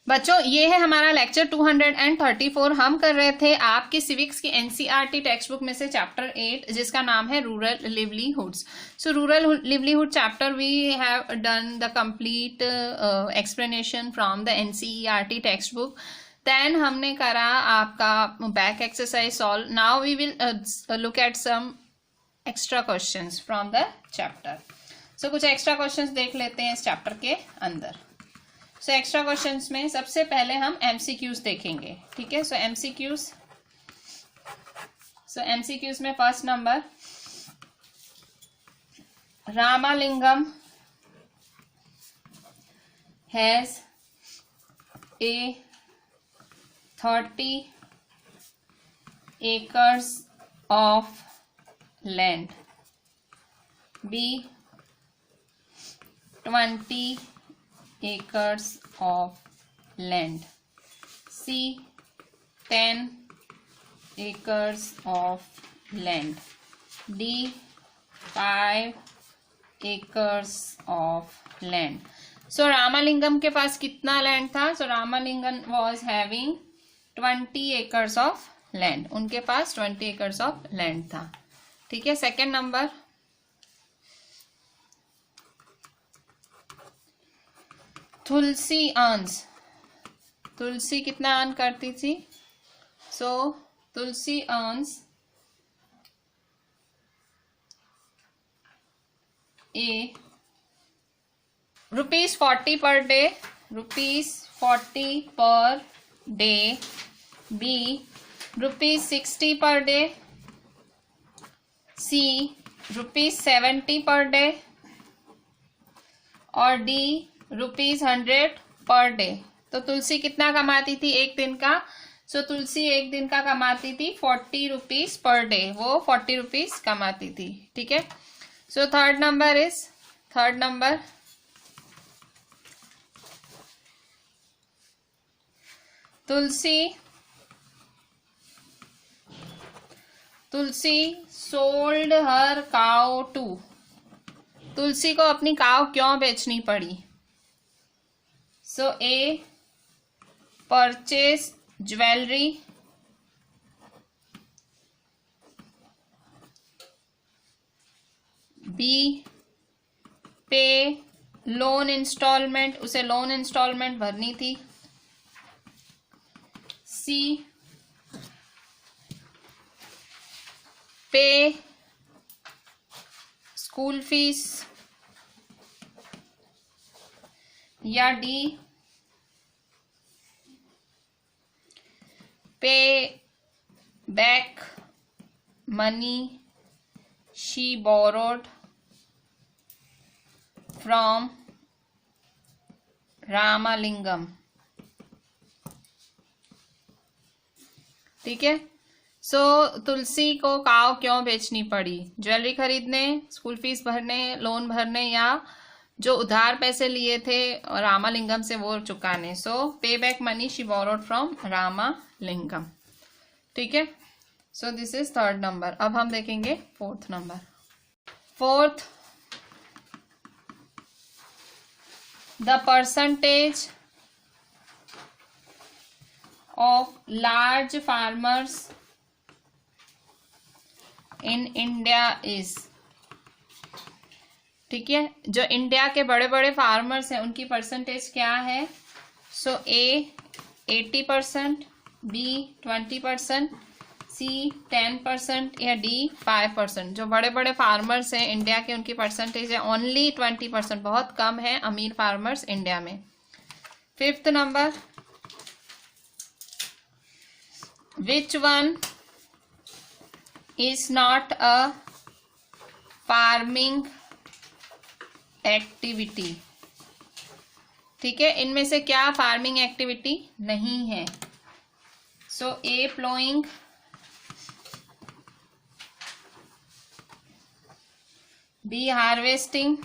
बच्चों ये है हमारा लेक्चर 234। हम कर रहे थे आपकी सिविक्स की एनसीईआरटी टेक्स्ट बुक में से चैप्टर 8 जिसका नाम है rural livelihoods. So rural livelihood chapter we have done the complete explanation from the NCERT text book. Then हमने करा आपका back exercise solve. Now we will look at some extra questions from the chapter. So कुछ extra questions देख लेते हैं इस chapter के अंदर। सो एक्स्ट्रा क्वेश्चंस में सबसे पहले हम एमसीक्यूज देखेंगे, ठीक है। सो एमसीक्यूज में first number, Ramalingam has a 30 acres of land, B 20 acres of land, C 10 acres of land, D 5 acres of land. So Ramalingam के पास कितना लैंड था? So Ramalingam was having 20 acres of land. उनके पास 20 acres of land था, ठीक है। Second number, तुलसी earns, तुलसी कितना earn करती थी? सो तुलसी अर्न्स ए ₹40 per day, ₹40 per day, B ₹60 per day, सी ₹70 पर डे, और डी ₹100 पर डे। तो तुलसी कितना कमाती थी एक दिन का? सो तुलसी एक दिन का कमाती थी ₹40 पर डे, वो ₹40 कमाती थी, ठीक है। So third number Tulsi sold her cow to, Tulsi को अपनी काव क्यों बेचनी पड़ी? So A purchase jewellery, B pay loan instalment, उसे लोन इंस्टॉलमेंट भरनी थी, सी पे स्कूल फीस, या D pay back money she borrowed from Ramalingam, ठीक है। सो तुलसी को काव क्यों बेचनी पड़ी? ज्वेलरी खरीदने, स्कूल फीस भरने, लोन भरने, या जो उधार पैसे लिए थे रामालिंगम से वो चुकाने। सो पे back money she borrowed from Ramalingam, ठीक है। So this is third number. अब हम देखेंगे fourth number. Fourth, the percentage of large farmers in India is, ठीक है। जो इंडिया के बड़े बड़े फार्मर्स हैं उनकी परसेंटेज क्या है? सो ए 80%, बी 20%, सी 10%, या डी 5%। जो बड़े बड़े फार्मर्स हैं इंडिया के उनकी परसेंटेज है ओनली 20%, बहुत कम है अमीर फार्मर्स इंडिया में। Fifth number, which one is not a farming activity, ठीक है। इनमें से क्या फार्मिंग एक्टिविटी नहीं है? सो ए प्लोइंग, बी हार्वेस्टिंग,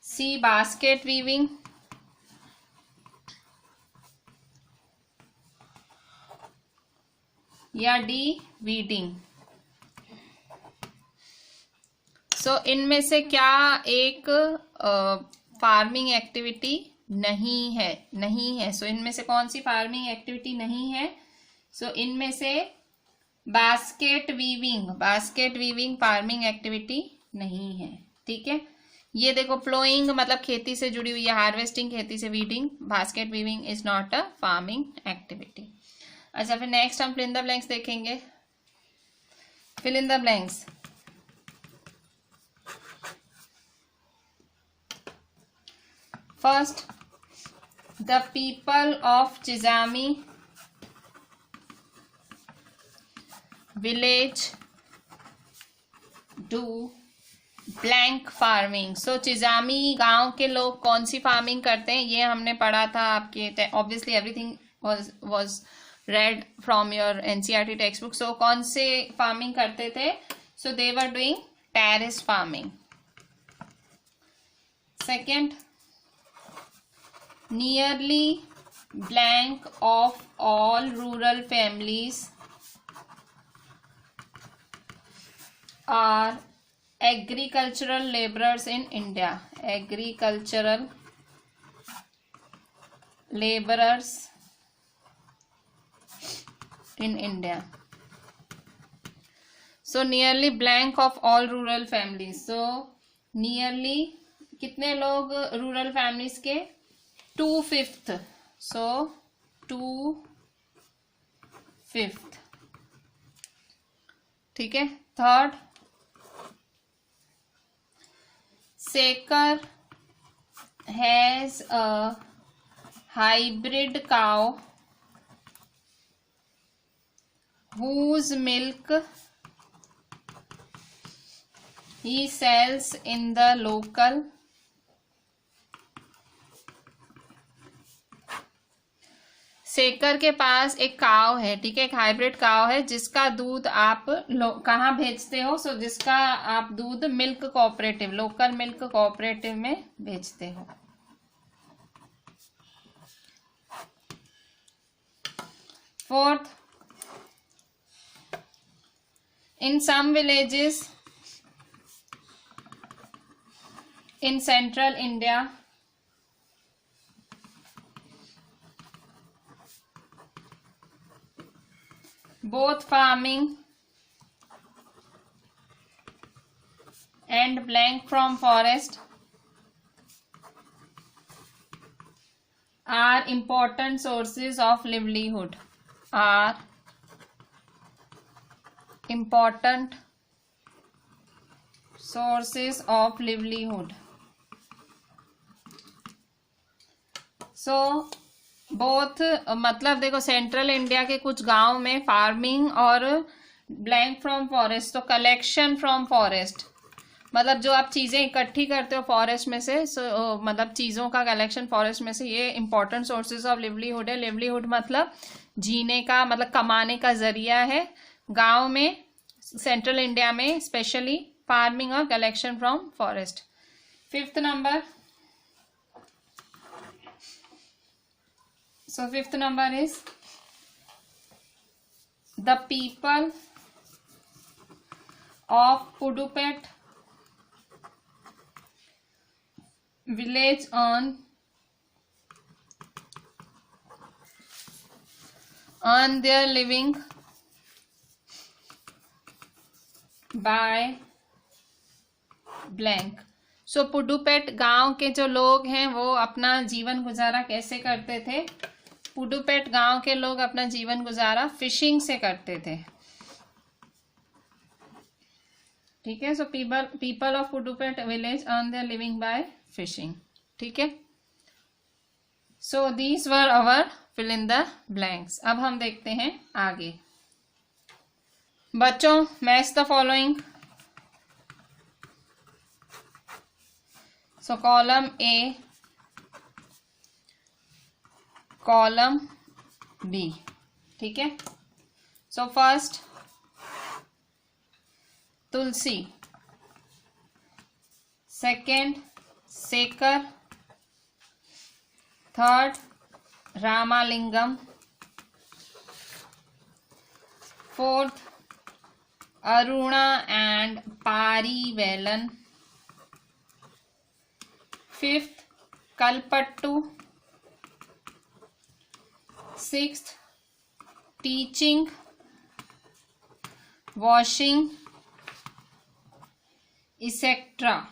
सी बास्केट वीविंग, या डी वीडिंग। सो इनमें से क्या एक फार्मिंग एक्टिविटी नहीं है। सो इनमें से कौन सी फार्मिंग एक्टिविटी नहीं है? सो इनमें से बास्केट वीविंग फार्मिंग एक्टिविटी नहीं है। ठीक है, ये देखो प्लोइंग मतलब खेती से जुड़ी हुई है, हार्वेस्टिंग खेती से, weeding, basket weaving is not a farming activity. अच्छा, फिर नेक्स्ट हम फिल इन द ब्लैंक्स देखेंगे। Fill in the blanks. First, the people of Chizami village do blank farming. So Chizami गांव के लोग कौन सी फार्मिंग करते हैं, ये हमने पढ़ा था आपके, obviously everything was read from your NCERT text book. So कौन से फार्मिंग करते थे? So they were doing terrace farming. Second, nearly blank of all rural families are agricultural laborers in India. Agricultural laborers in India. So nearly blank of all rural families. So nearly कितने लोग rural families के? 2/5. So 2/5. ठीक है। Third, Saker has a hybrid cow whose milk he sells in the local सेकर के पास एक काव है, ठीक है, एक हाइब्रिड काव है जिसका दूध आप कहाँ भेजते हो? सो जिसका आप दूध milk cooperative, local milk cooperative में भेजते हो। Fourth, in some villages in central India both farming and blank from forest are important sources of livelihood. Are important sources of livelihood. So both मतलब देखो सेंट्रल इंडिया के कुछ गांव में farming और ब्लैंक फ्रॉम फॉरेस्ट, तो collection from forest मतलब जो आप चीजें इकट्ठी करते हो फॉरेस्ट में से, मतलब चीजों का कलेक्शन फॉरेस्ट में से, ये इंपॉर्टेंट सोर्सेज ऑफ लिवलीहुड है। लिवलीहुड मतलब जीने का, मतलब कमाने का जरिया है गांव में, सेंट्रल इंडिया में स्पेशली फार्मिंग और collection from forest. Fifth number, so fifth number is the people of Puduppet village earn their living by blank. सो पुडुपेट गांव के जो लोग हैं वो अपना जीवन गुजारा कैसे करते थे? पुडुपेट गांव के लोग अपना जीवन गुजारा फिशिंग से करते थे। ठीक है, so people of Pudupet village earn their living by fishing. ठीक है, so these were our fill in the blanks. अब हम देखते हैं आगे। बच्चों, match the following. So column A, column B. ठीक है, so first Tulsi, second Sekar, third Ramalingam, fourth Aruna and Parivelan. Fifth, Kalpattu. Sixth, teaching, washing, etc.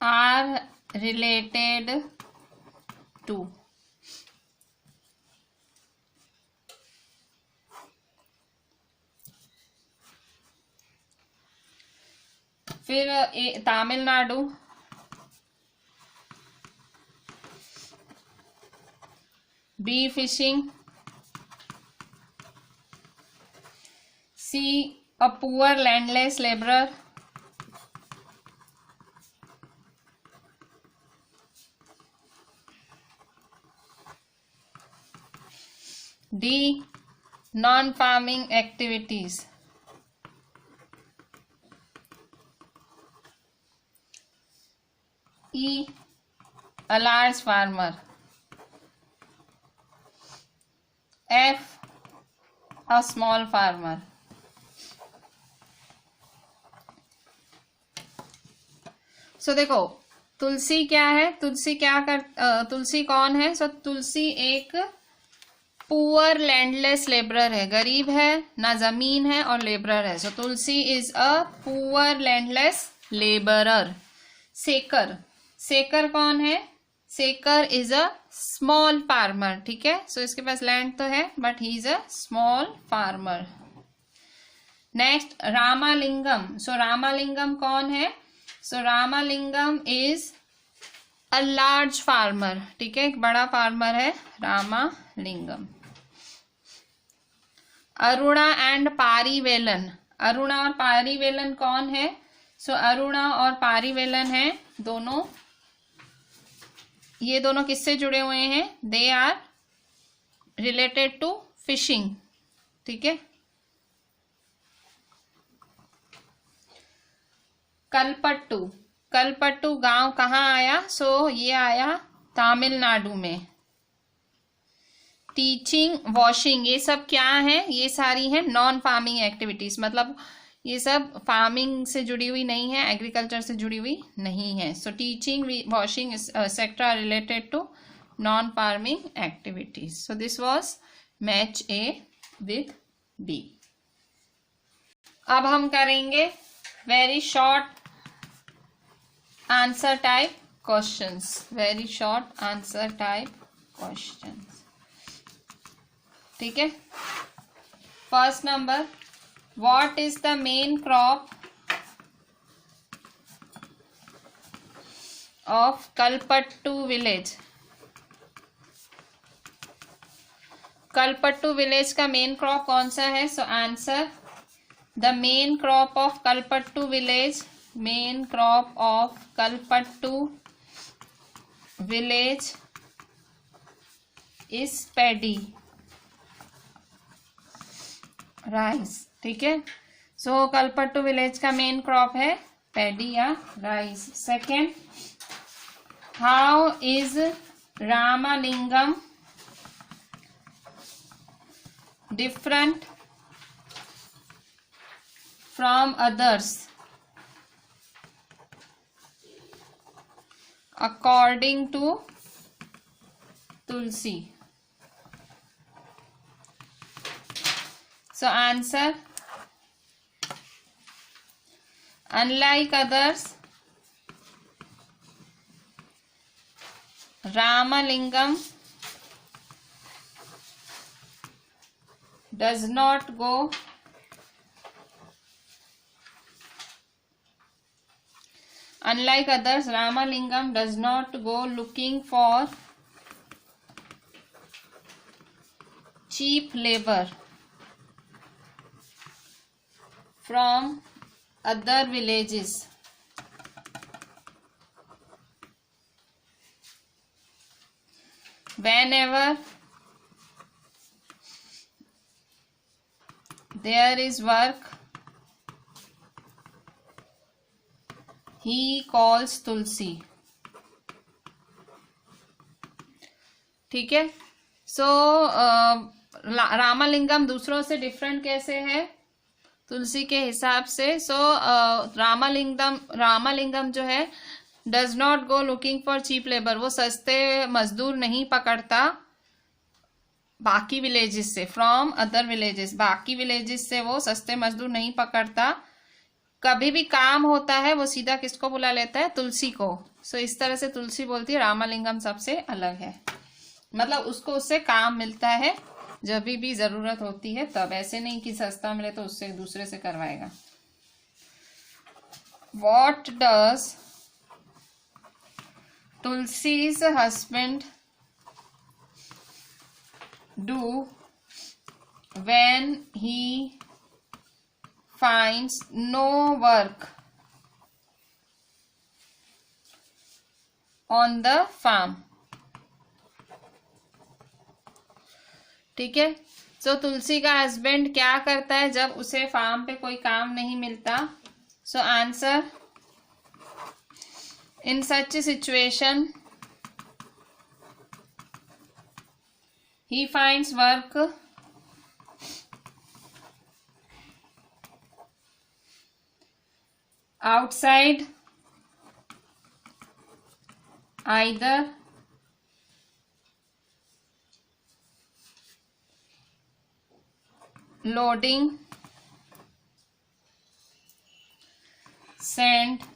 are related to. फिर Tamil Nadu, B fishing, C a poor landless labourer, D non farming activities, E a large farmer, F a small farmer. So देखो तुलसी क्या है, तुलसी कौन है? तुलसी एक poor landless labourer है, गरीब है, ना जमीन है और लेबरर है. So Tulsi is a poor landless labourer. Sekar कौन है? सेकर इज अ स्मॉल फार्मर. ठीक है, सो इसके पास लैंड तो है but he is a small farmer. Next Ramalingam. So Ramalingam कौन है? So Ramalingam is a large farmer. ठीक है, एक बड़ा फार्मर है रामालिंगम. अरुणा एंड पारीवेलन. अरुणा और पारीवेलन कौन है? सो अरुणा और पारीवेलन है दोनों. ये दोनों किससे जुड़े हुए हैं? They are related to fishing. ठीक है. कलपट्टू गांव कहाँ आया? सो ये आया तमिलनाडु में. टीचिंग, वॉशिंग, ये सब क्या है? ये सारी है नॉन फार्मिंग एक्टिविटीज. मतलब ये सब फार्मिंग से जुड़ी हुई नहीं है, एग्रीकल्चर से जुड़ी हुई नहीं है. So teaching, washing sector related to non farming activities. So this was match A with B. अब हम करेंगे very short answer type questions. Very short answer type questions. ठीक है. First number, what is the main crop of Kalpattu village? Kalpattu village का main crop कौन सा है? So answer, the main crop of Kalpattu village, main crop of Kalpattu village is paddy, rice. ठीक है. So Kalpattu village का main crop है paddy या rice. Second, how is Ramalingam different from others according to Tulsi? So answer, unlike others, Ramalingam does not go looking for cheap labor from other villages. Whenever there is work, he calls Tulsi. ठीक है. So Ramalingam दूसरों से different कैसे है? तुलसी के हिसाब से। सो रामालिंगम जो है does not go looking for cheap labour, वो सस्ते मजदूर नहीं पकड़ता बाकी विलेजेस से, फ्रॉम अदर विलेजेस, बाकी विलेजेस से वो सस्ते मजदूर नहीं पकड़ता। कभी भी काम होता है वो सीधा किसको बुला लेता है, तुलसी को। सो इस तरह से तुलसी बोलती है रामालिंगम सबसे अलग है, मतलब उसको उससे काम मिलता है जब भी जरूरत होती है तब, ऐसे नहीं कि सस्ता मिले तो उससे दूसरे से करवाएगा। What does Tulsi's husband do when he finds no work on the farm? ठीक है, सो तुलसी का हस्बैंड क्या करता है जब उसे फार्म पे कोई काम नहीं मिलता। So answer, in such situation he finds work outside either loading sand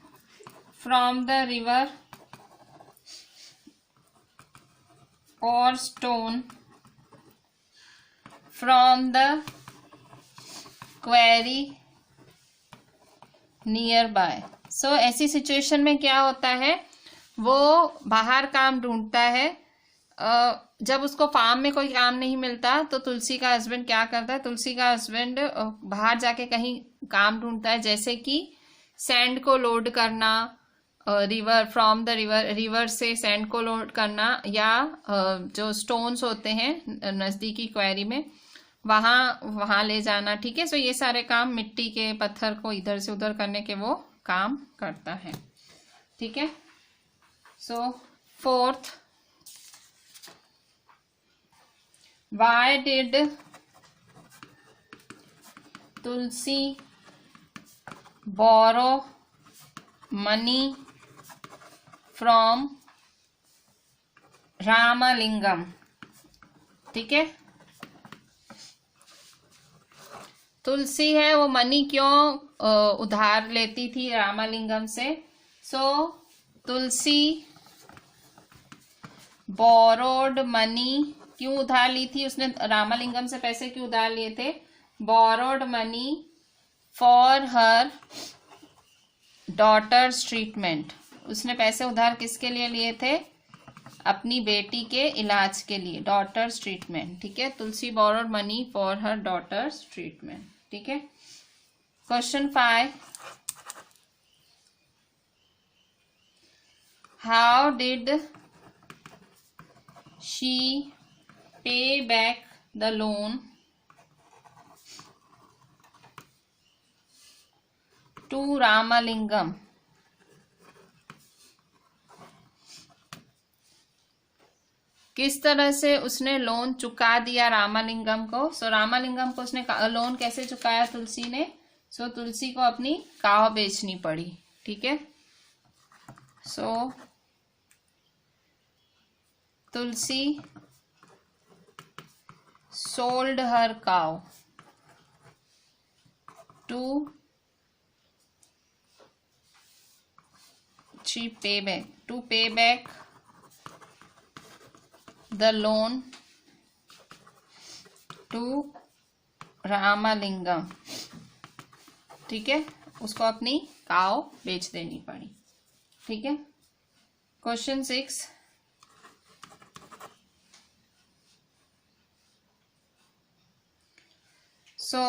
from the river or stone from the quarry nearby. So ऐसी सिचुएशन में क्या होता है, वो बाहर काम ढूंढता है। जब उसको फार्म में कोई काम नहीं मिलता तो तुलसी का हस्बैंड क्या करता है, तुलसी का हस्बैंड बाहर जाके कहीं काम ढूंढता है, जैसे कि सैंड को लोड करना, रिवर, फ्रॉम द रिवर से सैंड को लोड करना, या जो स्टोन्स होते हैं नज़दीकी क्वेरी में वहां ले जाना। ठीक है, सो ये सारे काम मिट्टी के पत्थर को इधर से उधर करने के वो काम करता है। ठीक है, so fourth, why did Tulsi borrow money from Ramalingam? ठीक है, तुलसी है वो मनी क्यों उधार लेती थी रामालिंगम से। सो तुलसी बोरोड मनी, क्यों उधार ली थी उसने, रामालिंगम से पैसे क्यों उधार लिए थे, borrowed money for her daughter's treatment, उसने पैसे उधार किसके लिए लिए थे, अपनी बेटी के इलाज के लिए, डॉटर्स ट्रीटमेंट। ठीक है, Tulsi borrowed money for her daughter's treatment. ठीक है, question 5, how did she pay back the loan to Ramalingam? किस तरह से उसने लोन चुका दिया रामालिंगम को। सो रामालिंगम को उसने लोन कैसे चुकाया तुलसी ने, सो तुलसी को अपनी काव बेचनी पड़ी। ठीक है, सो तुलसी सोल्ड हर काव टू पे back the loan to Ramalingam. ठीक है, उसको अपनी काव बेच देनी पड़ी। ठीक है, question 6, so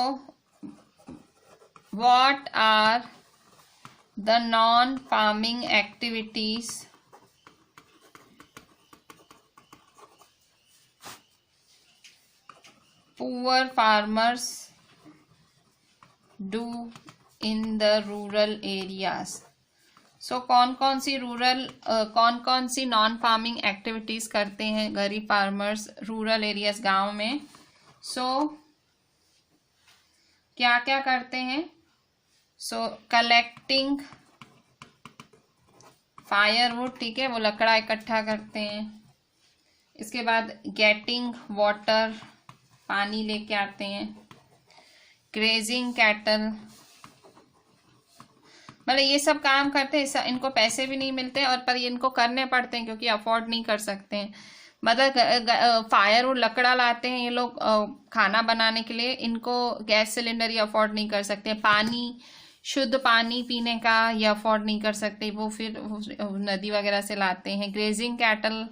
what are the non-farming activities poor farmers do in the rural areas? सो कौन कौन सी नॉन फार्मिंग एक्टिविटीज करते हैं गरीब फार्मर्स रूरल एरियाज, गांव में। सो क्या क्या करते हैं? सो कलेक्टिंग फायरवुड, ठीक है, वो लकड़ा इकट्ठा करते हैं। इसके बाद गेटिंग वाटर, पानी लेके आते हैं। ग्रेजिंग कैटल, मतलब ये सब काम करते हैं, इनको पैसे भी नहीं मिलते और पर इनको करने पड़ते हैं क्योंकि अफोर्ड नहीं कर सकते हैं। मतलब फायर और लकड़ा लाते हैं ये लोग खाना बनाने के लिए, इनको गैस सिलेंडर ये अफोर्ड नहीं कर सकते। पानी, शुद्ध पानी पीने का ये अफोर्ड नहीं कर सकते, वो फिर नदी वगैरह से लाते हैं। ग्रेजिंग कैटल,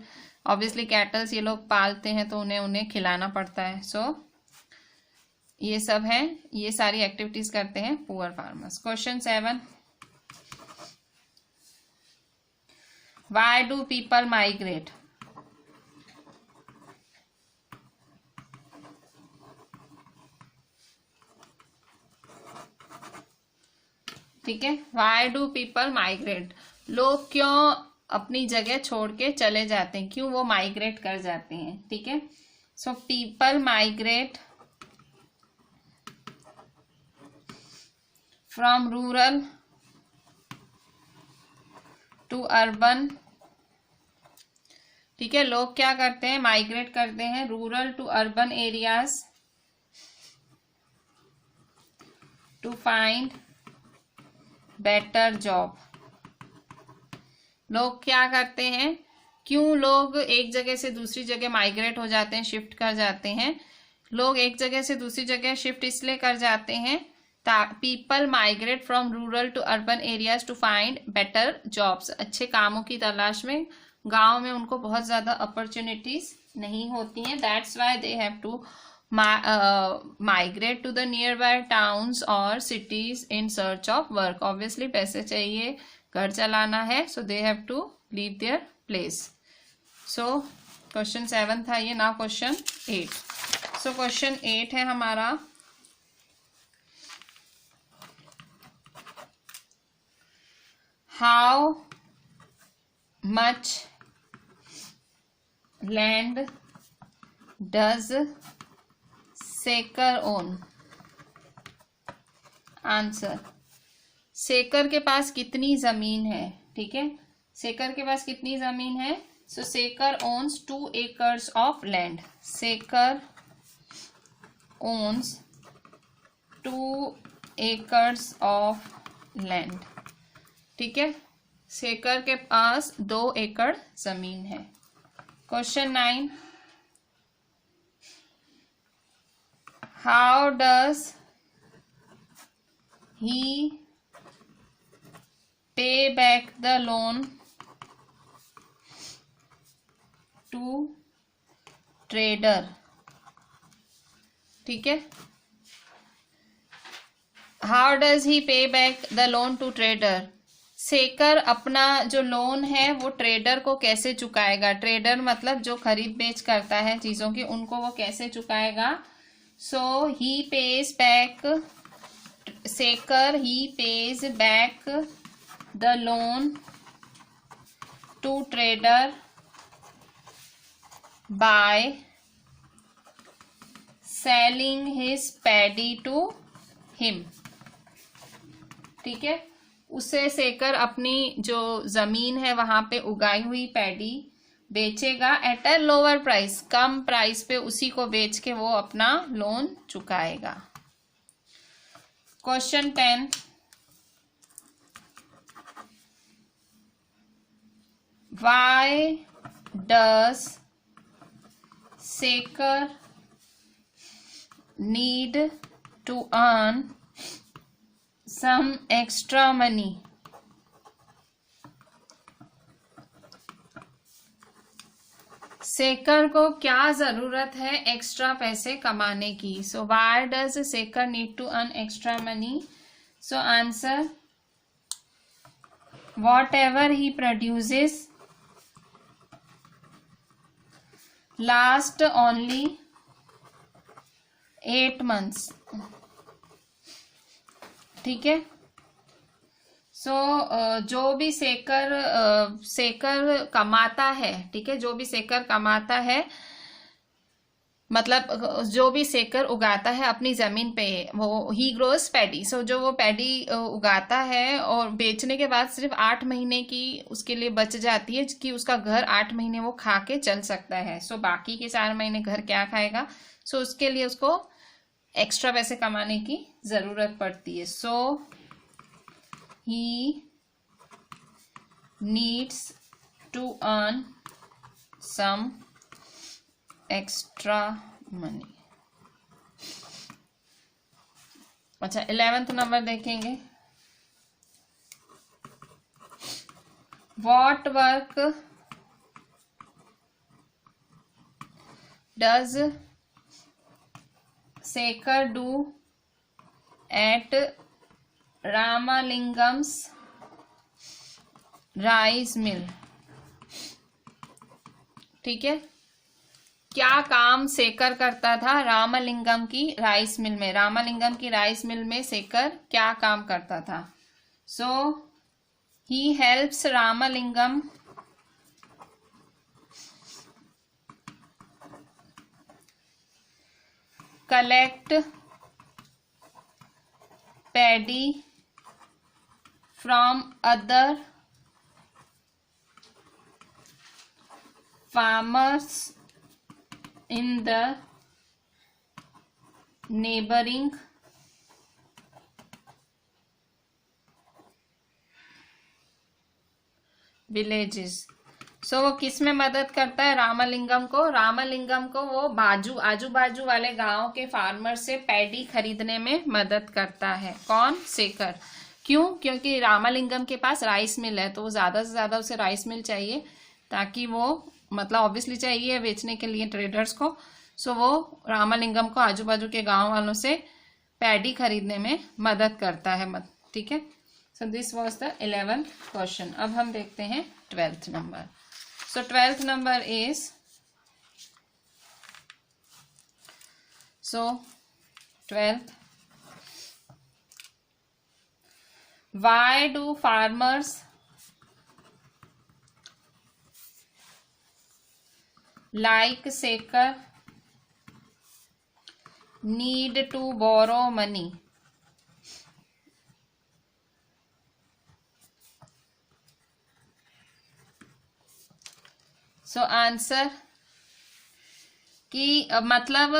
ऑब्वियसली कैटल्स ये लोग पालते हैं तो उन्हें खिलाना पड़ता है। सो ये सब है, ये सारी एक्टिविटीज करते हैं poor farmers. Question 7, why do people migrate? ठीक है, व्हाई डू पीपल माइग्रेट, लोग क्यों अपनी जगह छोड़ के चले जाते हैं, क्यों वो माइग्रेट कर जाते हैं? ठीक है, so people migrate from rural to urban. ठीक है, लोग क्या करते हैं? माइग्रेट करते हैं rural to urban areas to find better job. लोग क्या करते हैं? क्यों लोग एक जगह से दूसरी जगह माइग्रेट हो जाते हैं, शिफ्ट कर जाते हैं? लोग एक जगह से दूसरी जगह शिफ्ट इसलिए कर जाते हैं, people migrate from rural to urban areas to find better jobs, अच्छे कामों की तलाश में। गांव में उनको बहुत ज्यादा अपॉर्चुनिटीज नहीं होती हैं, that's why they have to migrate to the nearby towns और cities in search of work. Obviously पैसे चाहिए, घर चलाना है, so they have to leave their place. So question 7 था ये। Now question 8। सो क्वेश्चन 8 है हमारा, हाउ मच लैंड डज सेकर ओन? आंसर, सेकर के पास कितनी जमीन है? ठीक है, सेकर के पास कितनी जमीन है? सो सेकर ओन्स 2 acres ऑफ लैंड। सेकर ओन्स 2 acres ऑफ लैंड। ठीक है, सेकर के पास 2 एकड़ जमीन है। Question 9, how does he pay back the loan to trader? ठीक है, how does he pay back the loan to trader? Sekar अपना जो लोन है वो ट्रेडर को कैसे चुकाएगा? ट्रेडर मतलब जो खरीद बेच करता है चीजों की, उनको वो कैसे चुकाएगा? सो ही pays back, Sekar he pays back the loan to trader by selling his paddy to him. ठीक है, उसे सेकर अपनी जो जमीन है वहां पे उगाई हुई पैडी बेचेगा एट अ लोअर प्राइस, कम प्राइस पे उसी को बेच के वो अपना लोन चुकाएगा। Question 10, why does Sekar need to earn some extra money? सेकर को क्या जरूरत है एक्स्ट्रा पैसे कमाने की? So why does Sekar need to earn extra money? So answer, whatever he produces last only 8 months। ठीक है, सो जो भी सेकर कमाता है, ठीक है, जो भी सेकर कमाता है मतलब जो भी सेकर उगाता है अपनी जमीन पे, वो ही ग्रोस पैडी। सो जो वो पैडी उगाता है और बेचने के बाद सिर्फ 8 महीने की उसके लिए बच जाती है कि उसका घर 8 महीने वो खा के चल सकता है। सो बाकी के 4 महीने घर क्या खाएगा? सो उसके लिए उसको एक्स्ट्रा पैसे कमाने की जरूरत पड़ती है। So he needs to earn some extra money. अच्छा 11th नंबर देखेंगे। What work does Shekhar do at Ramalingam's rice mill. ठीक है, क्या काम शेखर करता था रामालिंगम की राइस मिल में? रामालिंगम की राइस मिल में शेखर क्या काम करता था? So he helps Ramalingam collect paddy from other farmers in the neighboring villages। सो वो किस में मदद करता है रामालिंगम को? रामालिंगम को वो आजू बाजू वाले गांव के फार्मर से पैडी खरीदने में मदद करता है। कौन? शेखर। क्यों? क्योंकि रामालिंगम के पास राइस मिल है, तो वो ज्यादा से ज्यादा उसे राइस मिल चाहिए, ताकि वो मतलब ऑब्वियसली चाहिए बेचने के लिए ट्रेडर्स को। सो वो रामालिंगम को आजू बाजू के गांव वालों से पैडी खरीदने में मदद करता है। ठीक है, सो this was the 11th question. अब हम देखते हैं 12th number. So 12th number is, so 12th, why do farmers like Shekhar need to borrow money? So answer कि मतलब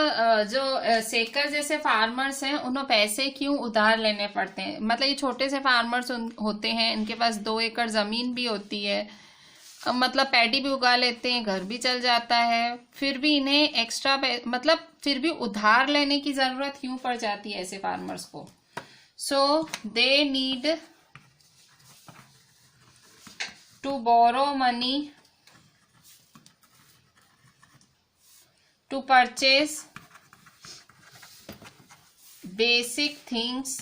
जो शेखर जैसे फार्मर्स हैं उन्हें पैसे क्यों उधार लेने पड़ते हैं? मतलब ये छोटे से फार्मर्स होते हैं, इनके पास 2 एकड़ जमीन भी होती है, मतलब पैडी भी उगा लेते हैं, घर भी चल जाता है, फिर भी इन्हें एक्स्ट्रा मतलब फिर भी उधार लेने की जरूरत क्यों पड़ जाती है ऐसे फार्मर्स को? So they need to borrow money to purchase basic things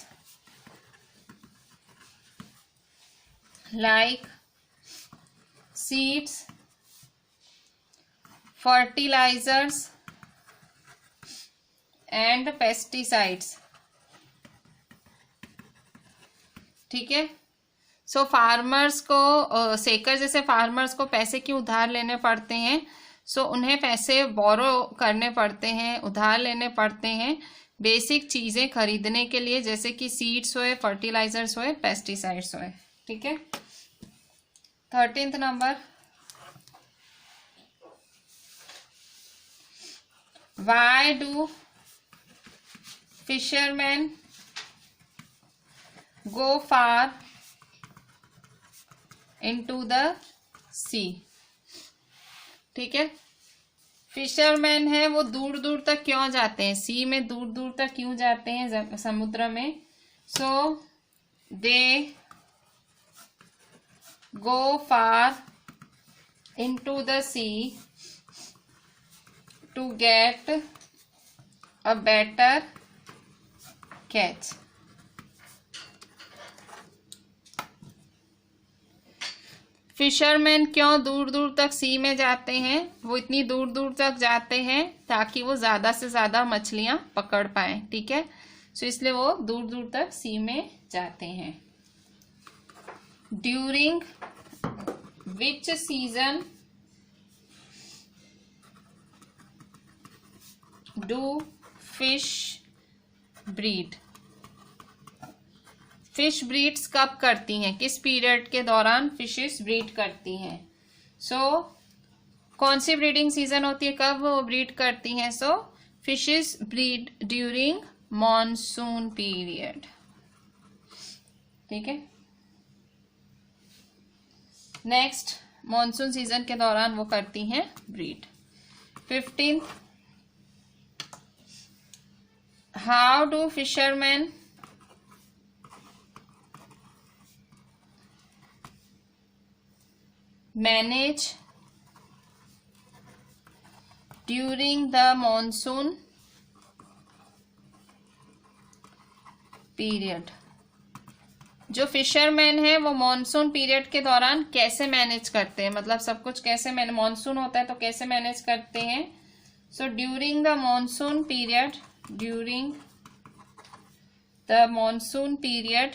like seeds, fertilizers and pesticides। ठीक है, सो फार्मर्स को शेखर जैसे फार्मर्स को पैसे क्यों उधार लेने पड़ते हैं? सो उन्हें पैसे बोरो करने पड़ते हैं, उधार लेने पड़ते हैं बेसिक चीजें खरीदने के लिए, जैसे कि सीड्स होए, फर्टिलाइजर्स होए, पेस्टिसाइड्स होए। ठीक है, 13th number, why do fishermen go far into the sea? ठीक है, फिशरमैन है वो दूर दूर तक क्यों जाते हैं? सी में दूर दूर तक क्यों जाते हैं समुद्र में? सो दे go far into the sea to get a better catch। Fisherman क्यों दूर दूर तक सी में जाते हैं? वो इतनी दूर दूर तक जाते हैं ताकि वो ज्यादा से ज्यादा मछलियां पकड़ पाए। ठीक है, सो इसलिए वो दूर दूर तक सी में जाते हैं। During which season do fish breed? Fish breeds कब करती हैं, किस पीरियड के दौरान फिशेस ब्रीड करती हैं? सो कौन सी ब्रीडिंग सीजन होती है, कब वो ब्रीड करती हैं? So fishes breed during monsoon period. ठीक है, नेक्स्ट, मॉनसून सीजन के दौरान वो करती हैं breed. 15, how do fisherman manage during the monsoon period? जो फिशरमैन है वो मॉनसून पीरियड के दौरान कैसे मैनेज करते हैं, मतलब सब कुछ कैसे मॉनसून होता है तो कैसे मैनेज करते हैं? So during the monsoon period, during the monsoon period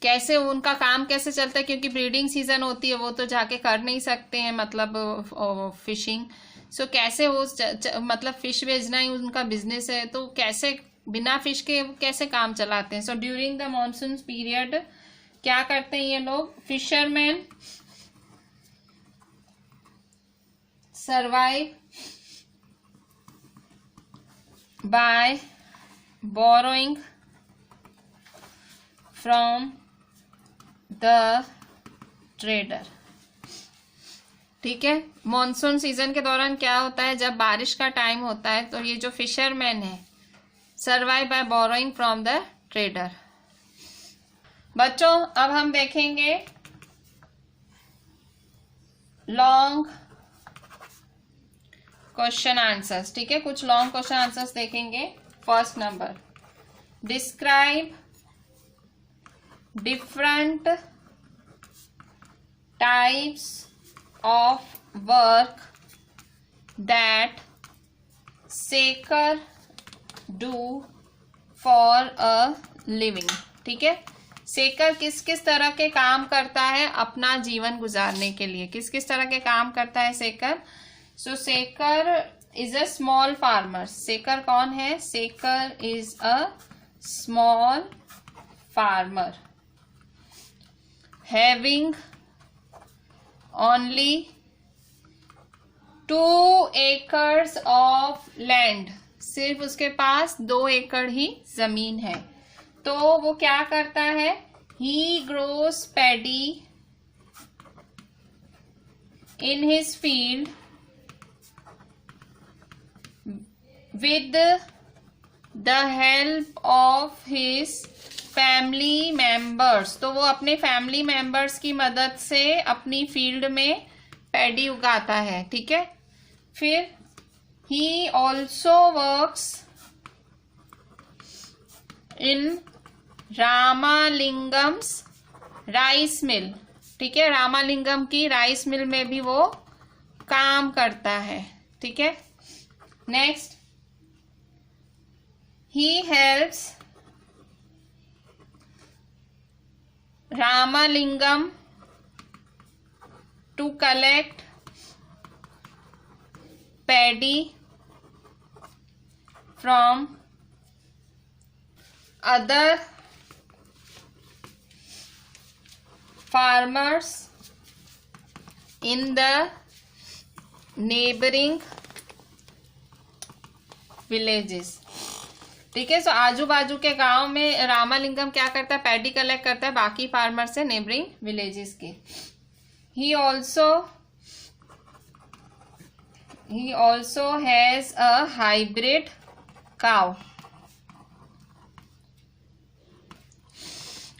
कैसे उनका काम कैसे चलता है, क्योंकि ब्रीडिंग सीजन होती है, वो तो जाके कर नहीं सकते हैं मतलब फिशिंग। सो कैसे वो मतलब फिश बेचना ही उनका बिजनेस है, तो कैसे बिना फिश के कैसे काम चलाते हैं? So during the monsoon period क्या करते हैं ये लोग? Fisherman survive by borrowing from the trader. ठीक है, मॉनसून सीजन के दौरान क्या होता है, जब बारिश का टाइम होता है तो ये जो फिशरमैन है survive by borrowing from the trader. बच्चों अब हम देखेंगे लॉन्ग क्वेश्चन आंसर्स। ठीक है, कुछ लॉन्ग क्वेश्चन आंसर्स देखेंगे। First number, describe different types of work that Sekhar do for a living। ठीक है, शेखर किस किस तरह के काम करता है अपना जीवन गुजारने के लिए, किस किस तरह के काम करता है Shekhar? So Shekhar is a small farmer. Shekhar कौन है? Shekhar is a small farmer having only 2 acres of land। सिर्फ उसके पास 2 एकड़ ही जमीन है। तो वो क्या करता है? He grows paddy in his field with the help of his family members. तो वो अपने फैमिली मेंबर्स की मदद से अपनी फील्ड में पैडी उगाता है। ठीक है, फिर he also works in Ramalingam's rice mill. ठीक है, रामालिंगम की राइस मिल में भी वो काम करता है। ठीक है, next, he helps Ramalingam to collect paddy from other farmers in the neighboring villages। ठीक है, सो आजू बाजू के गांव में रामालिंगम क्या करता है? पैडी कलेक्ट करता है बाकी फार्मर से नेबरिंग विलेजेस के। He also has a hybrid cow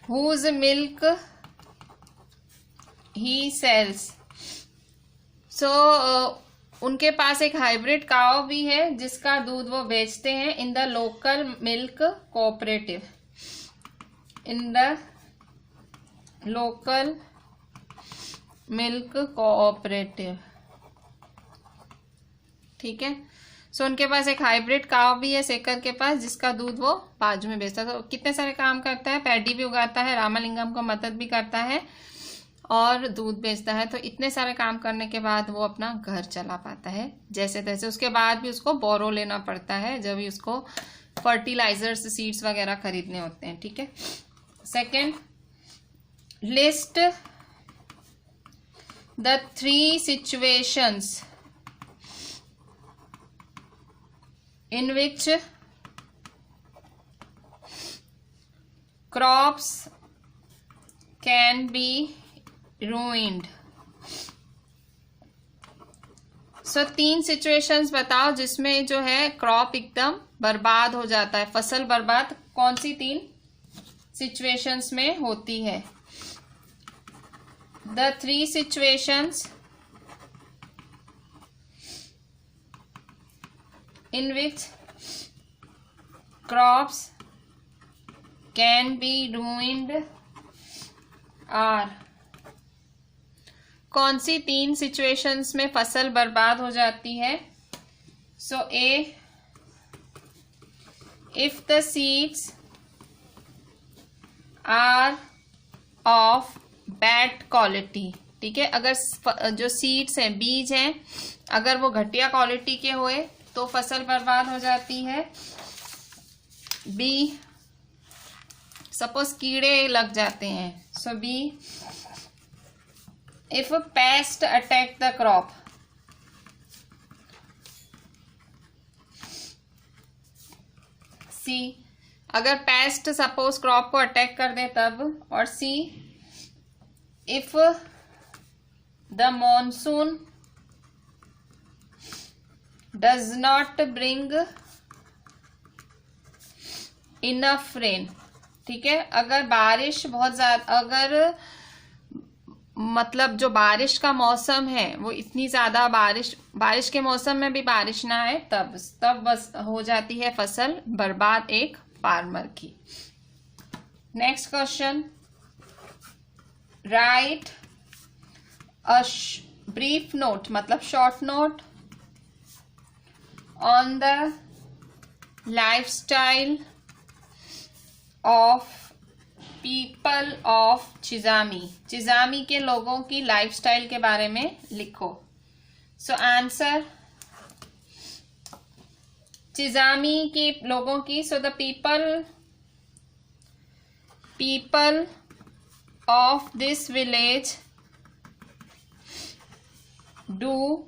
whose milk he sells। सो उनके पास एक हाइब्रिड काव भी है जिसका दूध वो बेचते हैं in the local milk cooperative, in the local milk cooperative. ठीक है, सो उनके पास एक हाइब्रिड काव भी है शेखर के पास जिसका दूध वो बाजू में बेचता है। तो कितने सारे काम करता है, पैडी भी उगाता है, रामालिंगम को मदद भी करता है और दूध बेचता है। तो इतने सारे काम करने के बाद वो अपना घर चला पाता है जैसे तैसे। उसके बाद भी उसको बोरो लेना पड़ता है जब भी उसको फर्टिलाइजर्स सीड्स वगैरह खरीदने होते हैं। ठीक है। Second, list the 3 situations in which crops can be ruined. So 3 situations बताओ जिसमें जो है क्रॉप एकदम बर्बाद हो जाता है, फसल बर्बाद कौन सी 3 सिचुएशंस में होती है? The 3 situations in which crops can be ruined are, कौन सी 3 सिचुएशंस में फसल बर्बाद हो जाती है? So A, if the seeds are of bad quality. ठीक है, अगर जो सीड्स हैं, बीज हैं, अगर वो घटिया क्वालिटी के हुए तो फसल बर्बाद हो जाती है। बी, सपोज कीड़े लग जाते हैं, so B, if pest attack the crop. C, अगर पेस्ट सपोज क्रॉप को अटैक कर दे तब। और C, if the monsoon does not bring enough rain. ठीक है, अगर बारिश बहुत ज्यादा, अगर मतलब जो बारिश का मौसम है वो इतनी ज्यादा बारिश के मौसम में भी बारिश ना आए तब बस हो जाती है फसल बर्बाद एक फार्मर की। Next question, write a brief note, मतलब short note on the lifestyle of people of Chizami. Chizami के लोगों की लाइफस्टाइल के बारे में लिखो। सो आंसर, चिजामी के लोगों की, so the people of this village do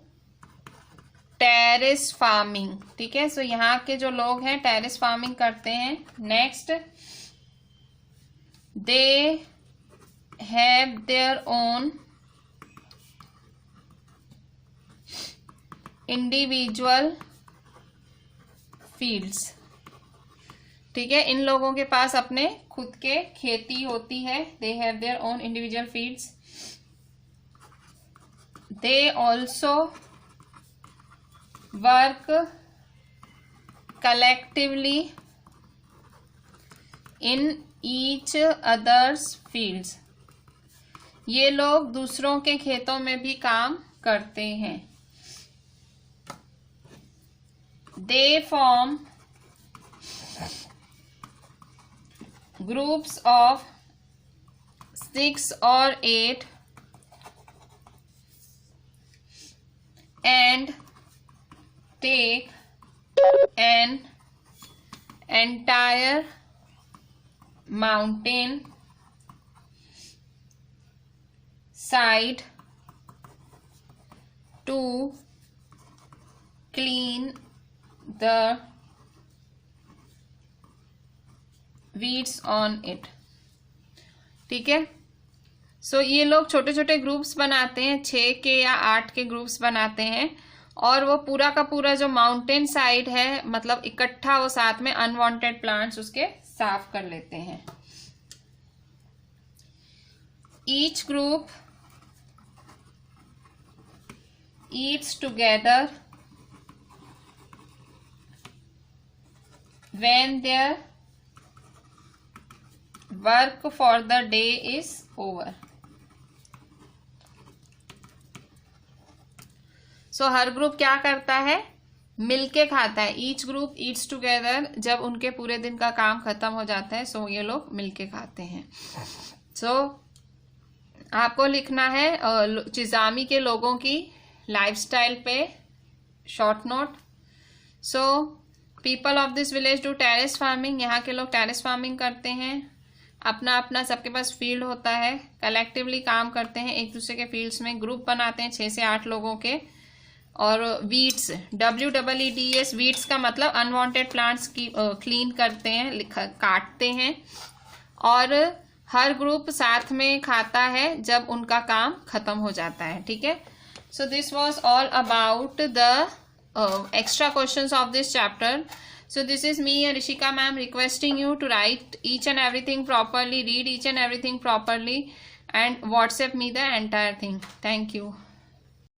terrace farming. ठीक है, सो यहाँ के जो लोग हैं टेरेस फार्मिंग करते हैं। Next, they have their own individual fields। ठीक है, इन लोगों के पास अपने खुद के खेती होती है। they have their own individual fields। they also work collectively in each other's fields। ये लोग दूसरों के खेतों में भी काम करते हैं। They form groups of 6 or 8 and take an entire mountain side to clean the weeds on it। ठीक है, सो ये लोग छोटे छोटे ग्रुप्स बनाते हैं, 6 के या 8 के ग्रुप्स बनाते हैं, और वो पूरा का पूरा जो माउंटेन साइड है, मतलब इकट्ठा वो साथ में अनवांटेड प्लांट्स उसके साफ कर लेते हैं। Each group eats together when their work for the day is over. So her group क्या करता है, मिलके खाता है। ईच ग्रुप ईट्स टुगेदर, जब उनके पूरे दिन का काम खत्म हो जाता है सो ये लोग मिलके खाते हैं। सो आपको लिखना है चिज़ामी के लोगों की लाइफस्टाइल पे short note. So people of this village do terrace farming, यहाँ के लोग टेरेस फार्मिंग करते हैं। अपना अपना सबके पास फील्ड होता है, कलेक्टिवली काम करते हैं एक दूसरे के फील्ड्स में, ग्रुप बनाते हैं 6 से 8 लोगों के। और वीड्स, WEEDS, वीड्स का मतलब अनवांटेड प्लांट्स की क्लीन करते हैं, काटते हैं। और हर ग्रुप साथ में खाता है जब उनका काम खत्म हो जाता है, ठीक है। सो this was all about the extra questions of this chapter. So this is me, Rishika ma'am, requesting you to write each and everything properly, read each and everything properly, and WhatsApp me the entire thing. Thank you.